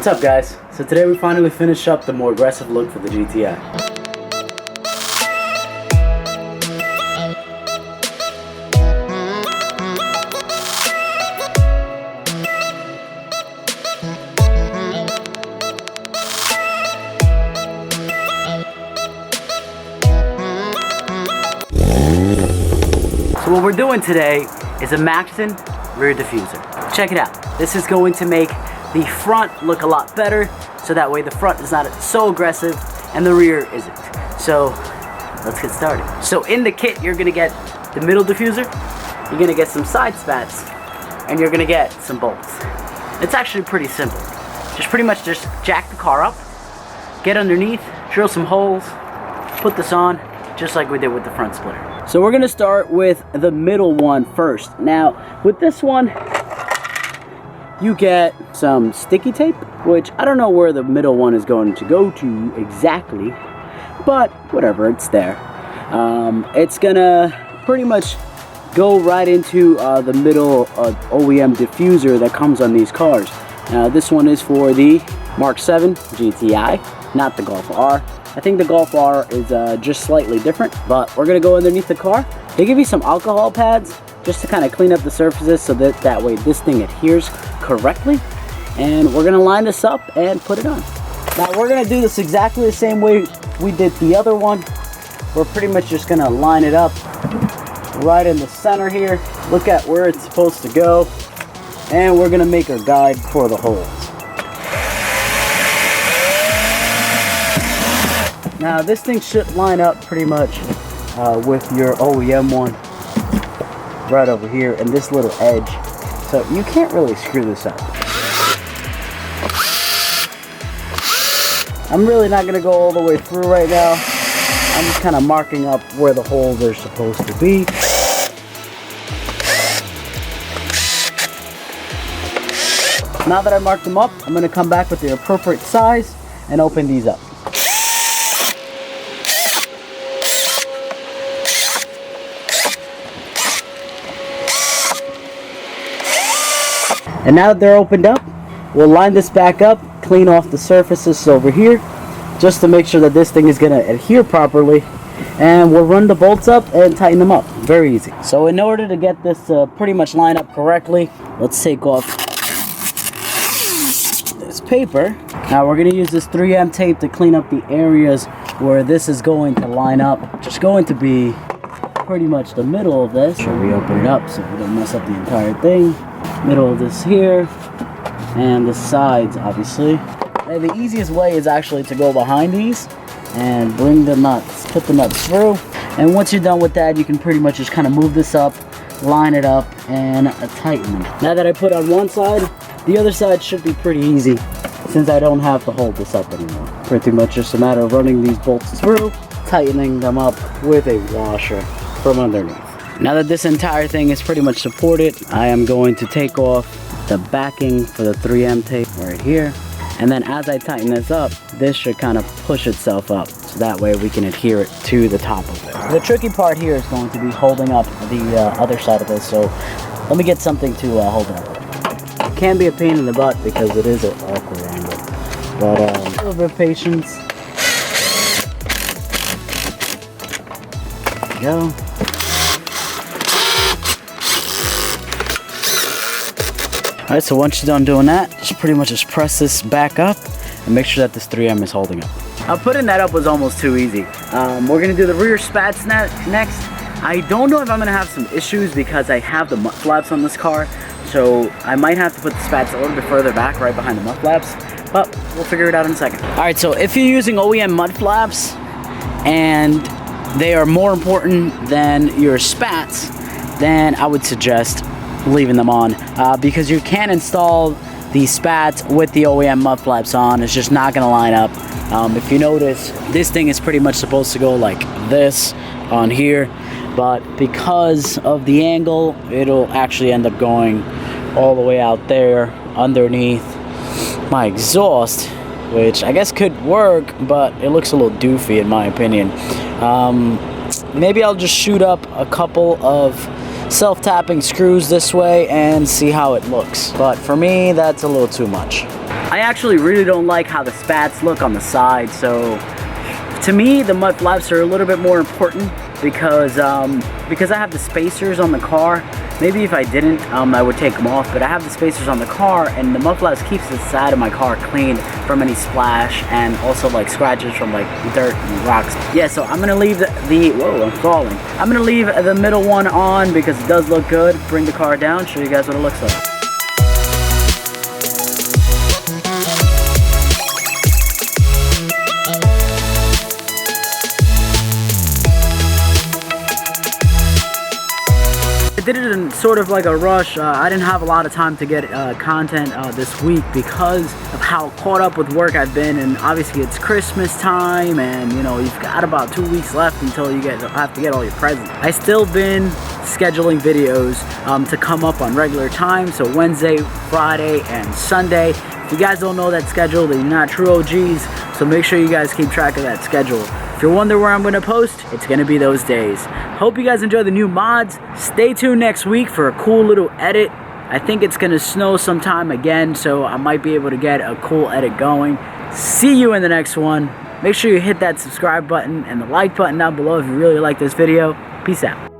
What's up, guys? So today we finally finished up the more aggressive look for the GTI. So what we're doing today is a Maxton rear diffuser. Check it out. This is going to make the front look a lot better, so that way the front is not so aggressive and the rear isn't. So let's get started. So in the kit, you're gonna get the middle diffuser, you're gonna get some side spats, and you're gonna get some bolts. It's actually pretty simple. Just pretty much just jack the car up, get underneath, drill some holes, put this on, just like we did with the front splitter. So we're gonna start with the middle one first. Now, with this one, you get some sticky tape, which I don't know where the middle one is going to go to exactly, but whatever, it's there. It's gonna pretty much go right into the middle OEM diffuser that comes on these cars. Now, this one is for the MK7 GTI, not the Golf R. I think the Golf R is just slightly different, but we're gonna go underneath the car. They give you some alcohol pads just to kind of clean up the surfaces so that way this thing adheres correctly. And we're gonna line this up and put it on. Now we're gonna do this exactly the same way we did the other one. We're pretty much just gonna line it up right in the center here. Look at where it's supposed to go. And we're gonna make our guide for the holes. Now this thing should line up pretty much with your OEM one right over here and this little edge. So you can't really screw this up. I'm really not gonna go all the way through right now. I'm just kind of marking up where the holes are supposed to be. Now that I marked them up, I'm gonna come back with the appropriate size and open these up. And now that they're opened up, we'll line this back up, clean off the surfaces over here, just to make sure that this thing is going to adhere properly. And we'll run the bolts up and tighten them up. Very easy. So in order to get this pretty much lined up correctly, let's take off this paper. Now we're going to use this 3M tape to clean up the areas where this is going to line up. Just going to be pretty much the middle of this. Should we open it up so we don't mess up the entire thing? Middle of this here, and the sides, obviously. And the easiest way is actually to go behind these and bring the nuts, put the nuts through. And once you're done with that, you can pretty much just kind of move this up, line it up, and tighten them. Now that I put on one side, the other side should be pretty easy since I don't have to hold this up anymore. Pretty much just a matter of running these bolts through, tightening them up with a washer from underneath. Now that this entire thing is pretty much supported, I am going to take off the backing for the 3M tape right here. And then as I tighten this up, this should kind of push itself up. So that way we can adhere it to the top of it. The tricky part here is going to be holding up the other side of this. So let me get something to hold it up. It can be a pain in the butt because it is an awkward angle. But a little bit of patience. There we go. Alright, so once you're done doing that, just pretty much just press this back up and make sure that this 3M is holding up. Putting that up was almost too easy. We're going to do the rear spats next. I don't know if I'm going to have some issues because I have the mudflaps on this car. So I might have to put the spats a little bit further back right behind the mudflaps. But we'll figure it out in a second. Alright, so if you're using OEM mudflaps and they are more important than your spats, then I would suggest leaving them on because you can install the spats with the OEM mudflaps on. It's just not going to line up. If you notice, this thing is pretty much supposed to go like this on here, but because of the angle, it'll actually end up going all the way out there underneath my exhaust, which I guess could work, but it looks a little doofy in my opinion. Maybe I'll just shoot up a couple of self-tapping screws this way and see how it looks, but for me that's a little too much. I actually really don't like how the spats look on the side, so to me the mud flaps are a little bit more important because I have the spacers on the car. Maybe if I didn't, I would take them off, but I have the spacers on the car, and the mud flaps keeps the side of my car clean from any splash and also like scratches from like dirt and rocks. Yeah, so I'm gonna leave whoa, I'm falling. I'm gonna leave the middle one on because it does look good. Bring the car down, show you guys what it looks like. I did it in sort of like a rush. I didn't have a lot of time to get content this week because of how caught up with work I've been, and obviously it's Christmas time, and you know, you've got about 2 weeks left until you have to get all your presents. I still been scheduling videos to come up on regular time, so Wednesday, Friday, and Sunday. If you guys don't know that schedule, then you're not true OGs, so make sure you guys keep track of that schedule. If you're wondering where I'm going to post, it's going to be those days. Hope you guys enjoy the new mods. Stay tuned next week for a cool little edit. I think it's going to snow sometime again, so I might be able to get a cool edit going. See you in the next one. Make sure you hit that subscribe button and the like button down below if you really like this video. Peace out.